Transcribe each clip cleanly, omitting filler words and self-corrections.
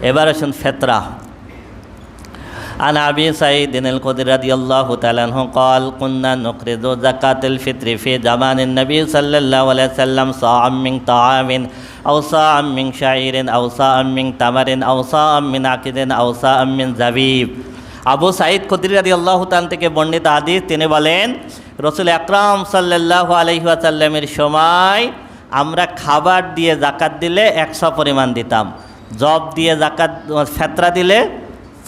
এবার আসুন ফেতরা। عن أبي سعيد الخدري رضي الله تعالى عنه قال كنا نخرج زكاة الفطر في زمان النبي صلى الله عليه وسلم صاعا من طعام أو صاعا من شعير أو صاعا من تمر أو صاعا من عقد أو صاعا من زبيب। আবু সাঈদ খুদরি রাদিয়াল্লাহু তাআলা থেকে বর্ণিত হাদিস, তিনি বলেন রাসূল আকরাম সাল্লাল্লাহু আলাইহি ওয়াসাল্লামের সময় আমরা খাবার দিয়ে যাকাত দিলে 100 পরিমাণ দিতাম, জব দিয়ে যাকাত ফেতরা দিলে,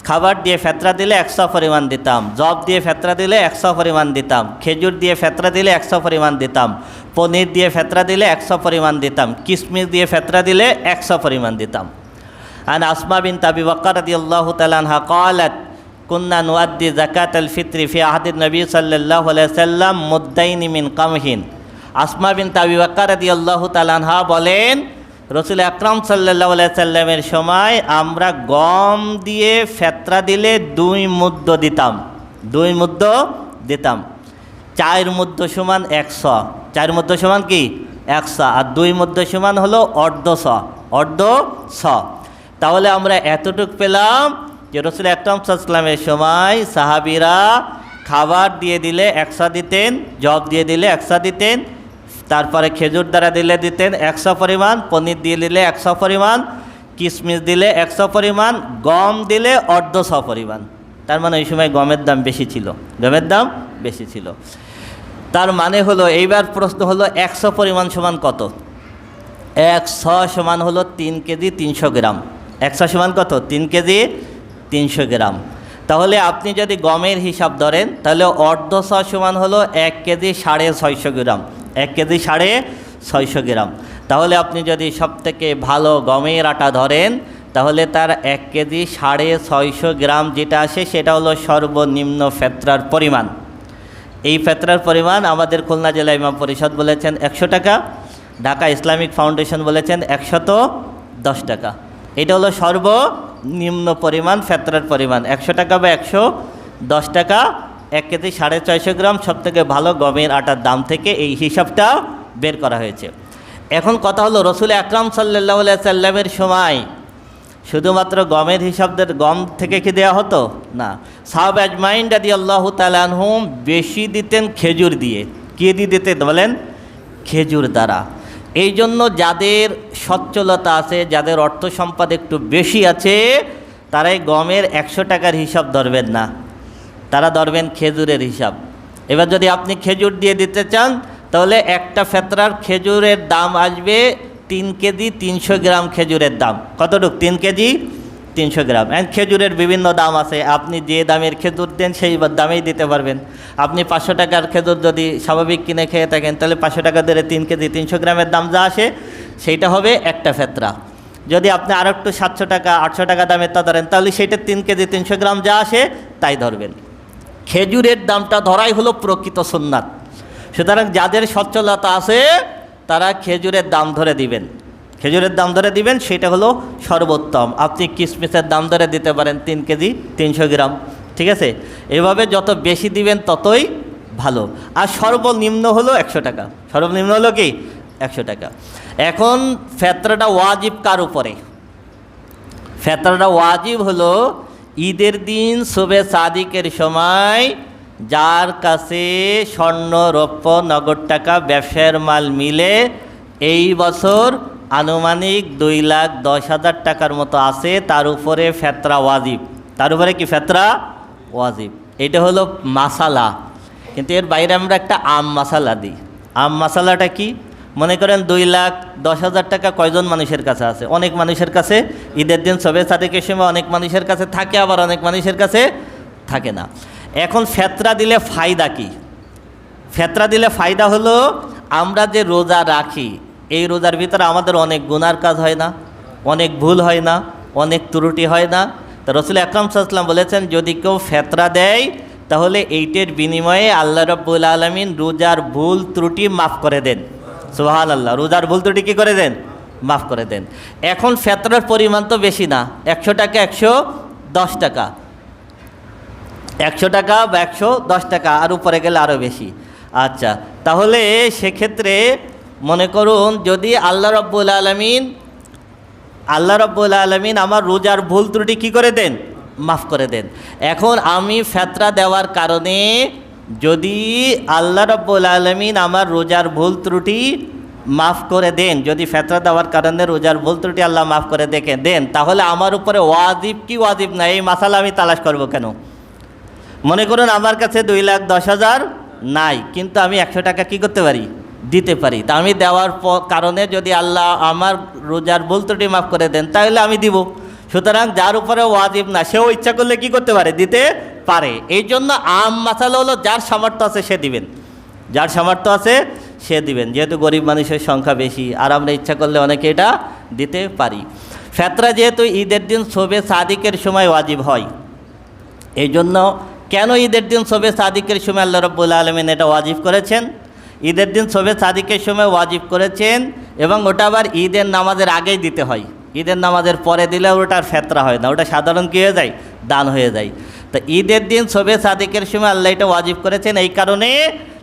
খাবার দিয়ে ফেতরা দিলে 100 পরিমাণ দিতাম, জব দিয়ে ফেতরা দিলে 100 পরিমাণ দিতাম, খেজুর দিয়ে ফেতরা দিলে 100 পরিমাণ দিতাম, পনির দিয়ে ফেতরা দিলে 100 পরিমাণ দিতাম, কিশমিশ দিয়ে ফেতরা দিলে 100 পরিমাণ দিতাম। আন আসমা বিনত আবি বকর রাদিয়াল্লাহু তাআলা আনহা قالت كنا نؤدي زكاة الفطر في عهد النبي صلى الله عليه وسلم مدين من قمح। আসমা বিনত আবি বকর রাদিয়াল্লাহু তাআলা আনহা বলেন রাসূল আকরাম সাল্লাল্লাহু আলাইহি সাল্লামের সময় আমরা গম দিয়ে ফেতরা দিলে 2 মুদ্দ দিতাম, 2 মুদ্দ দিতাম। 4 মুদ্দ সমান 100, 4 মুদ্দ সমান কি 100, আর 2 মুদ্দ সমান হলো অর্ধ শ। তাহলে আমরা এতটুক পেলাম যে রাসূল আকরাম সাল্লাল্লাহু আলাইহি সাল্লামের সময় সাহাবীরা খাবার দিয়ে দিলে 100 দিতেন, জব দিয়ে দিলে 100 দিতেন, তারপরে খেজুর দ্বারা দিলে দিতেন 100 পরিমাণ, পনির দিয়ে দিলে 100 পরিমাণ, কিশমিশ দিলে 100 পরিমাণ, গম দিলে অর্ধ শ পরিমাণ। তার মানে ওই সময় গমের দাম বেশি ছিল, গমের দাম বেশি ছিল। তার মানে হলো এইবার প্রশ্ন হলো 100 পরিমাণ সমান কত? 100 সমান হলো 3 কেজি 300 গ্রাম। 100 সমান কত? 3 কেজি 300 গ্রাম। তাহলে আপনি যদি গমের হিসাব ধরেন তাহলে অর্ধ শ সমান হলো 1 কেজি 650 গ্রাম, 1 কেজি 650 গ্রাম। তাহলে আপনি যদি সবথেকে ভালো গমের আটা ধরেন তাহলে তার 1 কেজি 650 গ্রাম যেটা আসে সেটা হলো সর্বনিম্ন ফেতরার পরিমাণ। এই ফেতরার পরিমাণ আমাদের খুলনা জেলা ইমাম পরিষদ বলেছেন 100 টাকা, ঢাকা ইসলামিক ফাউন্ডেশন বলেছেন 110 টাকা। এটা হলো সর্বনিম্ন পরিমাণ ফেতরার পরিমাণ, 100 টাকা বা 110 টাকা 1 কেজি 650 গ্রাম সবথেকে ভালো গমের আটার দাম থেকে এই হিসাবটা বের করা হয়েছে। এখন কথা হলো রাসূল আকরাম সাল্লাল্লাহু আলাইহি সাল্লামের সময় শুধুমাত্র গমের হিসাবদের গম থেকে কি দেওয়া হতো না, সাহাবা আজমাইন রাদিয়াল্লাহু তাআলা আনহুম বেশি দিতেন খেজুর দিয়ে। কি দিয়ে দিতেন বলেন? খেজুর দ্বারা। এই জন্য যাদের সচ্ছলতা আছে, যাদের অর্থ সম্পদ একটু বেশি আছে, তারাই গমের 100 টাকার হিসাব ধরবেন না, তারা ধরবেন খেজুরের হিসাব। এবার যদি আপনি খেজুর দিয়ে দিতে চান তাহলে একটা ফেতরার খেজুরের দাম আসবে 3 কেজি 300 গ্রাম খেজুরের দাম। কতটুকু? 3 কেজি 300 গ্রাম। খেজুরের বিভিন্ন দাম আছে, আপনি যে দামের খেজুর দেন সেই দামেই দিতে পারবেন। আপনি 500 টাকার খেজুর যদি স্বাভাবিক কিনে খেয়ে থাকেন তাহলে 500 টাকা ধরে 3 কেজি 300 গ্রামের দাম যা আসে সেইটা হবে একটা ফেতরা। যদি আপনি আর একটু 700 টাকা 800 টাকা দামের তা ধরেন তাহলে সেইটা 3 কেজি 300 গ্রাম যা আসে তাই ধরবেন। খেজুরের দামটা ধরাই হলো প্রকৃত সুন্নাত। সুতরাং যাদের সচ্ছলতা আছে তারা খেজুরের দাম ধরে দিবেন, খেজুরের দাম ধরে দিবেন, সেটা হলো সর্বোত্তম। আপনি কিশমিশের দাম ধরে দিতে পারেন 3 কেজি 300 গ্রাম, ঠিক আছে? এভাবে যত বেশি দিবেন ততই ভালো। আর সর্বনিম্ন হলো 100 টাকা, সর্বনিম্ন হলো কি 100 টাকা। এখন ফেতরাটা ওয়াজিব কার উপরে? ফেতরাটা ওয়াজিব হলো ঈদের দিন শুবে সাদিকের সময় যার কাছে স্বর্ণ রৌপ্য নগদ টাকা ব্যবসায়ের মাল মিলে এই বছর আনুমানিক 2,10,000 টাকার মতো আছে, তার উপরে ফেতরা ওয়াজিব। তার উপরে কি ফেতরা ওয়াজিব? এটা হলো মাসালা। কিন্তু এর বাইরে আমরা একটা আম মাসালা দিই। আম মাসালাটা কি? মনে করেন 2,10,000 টাকা কয়জন মানুষের কাছে আছে? অনেক মানুষের কাছে ঈদের দিন শবে সাদিকের সময় অনেক মানুষের কাছে থাকে, আবার অনেক মানুষের কাছে থাকে না। এখন ফেতরা দিলে ফায়দা কি? ফেতরা দিলে ফায়দা হলো আমরা যে রোজা রাখি এই রোজার ভিতরে আমাদের অনেক গুনার কাজ হয় না, অনেক ভুল হয় না, অনেক ত্রুটি হয় না। তো রাসূল আকরাম সাল্লাল্লাহু আলাইহি ওয়াসাল্লাম বলেছেন যদি কেউ ফেতরা দেয় তাহলে এইটের বিনিময়ে আল্লাহ রাব্বুল আলামিন রোজার ভুল ত্রুটি মাফ করে দেন। সুবহানাল্লাহ, রোজার ভুল ত্রুটি কী করে দেন? মাফ করে দেন। এখন ফেতরার পরিমাণ তো বেশি না, 100 টাকা 110 টাকা, 100 টাকা বা 110 টাকা, আর উপরে গেলে আরও বেশি। আচ্ছা, তাহলে সেক্ষেত্রে মনে করুন যদি আল্লাহ রাব্বুল আলামিন আল্লাহ রাব্বুল আলামিন আমার রোজার ভুল ত্রুটি কী করে দেন? মাফ করে দেন। এখন আমি ফেতরা দেওয়ার কারণে যদি আল্লাহ রাব্বুল আলামিন আমার রোজার ভুল ত্রুটি মাফ করে দেন, যদি ফেতরা দেওয়ার কারণে রোজার ভুল ত্রুটি আল্লাহ মাফ করে দেন, তাহলে আমার উপরে ওয়াজিব কি ওয়াজিব না, এই মাসালা আমি তালাশ করব কেন? মনে করুন আমার কাছে 2,10,000 নাই, কিন্তু আমি 100 টাকা কী করতে পারি? দিতে পারি। তা আমি দেওয়ার কারণে যদি আল্লাহ আমার রোজার ভুল ত্রুটি মাফ করে দেন, তাহলে আমি দিব। সুতরাং যার উপরে ওয়াজিব না, সেও ইচ্ছা করলে কি করতে পারে? দিতে পারে। এই জন্য আম মাসালা হলো যার সামর্থ্য আছে সে দিবেন, যার সামর্থ্য আছে সে দিবেন, যেহেতু গরিব মানুষের সংখ্যা বেশি, আর আমরা ইচ্ছা করলে অনেকে এটা দিতে পারি। ফেতরা যেহেতু ঈদের দিন শবে সাদিকের সময় ওয়াজিব হয়, এই জন্য কেন ঈদের দিন শবে সাদিকের সময় আল্লাহ রাব্বুল আলামিন এটা ওয়াজিব করেছেন? ঈদের দিন শবে সাদিকের সময় ওয়াজিব করেছেন, এবং ওটা আবার ঈদের নামাজের আগেই দিতে হয়। ঈদের নামাজের পরে দিলে ওটার ফেতরা হয় না, ওটা সাধারণ কী হয়ে যায়? দান হয়ে যায়। তো ঈদের দিন শবে সাদিকের সময় আল্লাহ এটা ওয়াজিব করেছেন এই কারণে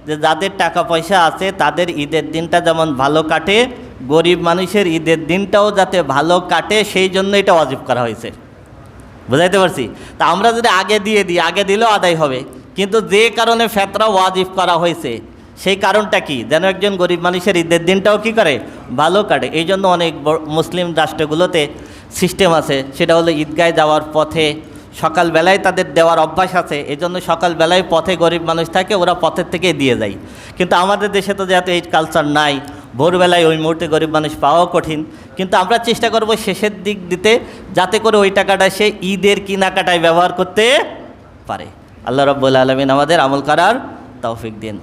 যে যাদের টাকা পয়সা আছে তাদের ঈদের দিনটা যেমন ভালো কাটে, গরিব মানুষের ঈদের দিনটাও যাতে ভালো কাটে, সেই জন্য এটা ওয়াজিব করা হয়েছে। বুঝাইতে পারছি? তা আমরা যদি আগে দিয়ে দিই, আগে দিলেও আদায় হবে, কিন্তু যে কারণে ফেতরা ওয়াজিব করা হয়েছে সেই কারণটা কি? যেন একজন গরিব মানুষের ঈদের দিনটাও কী করে? ভালো কাটে। এই জন্য অনেক মুসলিম রাষ্ট্রগুলোতে সিস্টেম আছে, সেটা হলো ঈদগায় যাওয়ার পথে সকালবেলায় তাদের দেওয়ার অভ্যাস আছে, এই জন্য সকালবেলায় পথে গরিব মানুষ থাকে, ওরা পথের থেকে দিয়ে যায়। কিন্তু আমাদের দেশে তো যেহেতু এই কালচার নাই, ভোরবেলায় ওই মুহূর্তে গরিব মানুষ পাওয়াও কঠিন, কিন্তু আমরা চেষ্টা করব শেষের দিক দিতে, যাতে করে ওই টাকাটা সে ঈদের কেনাকাটায় ব্যবহার করতে পারে। আল্লাহ রাব্বুল আলামিন আমাদের আমল করার তৌফিক দিন।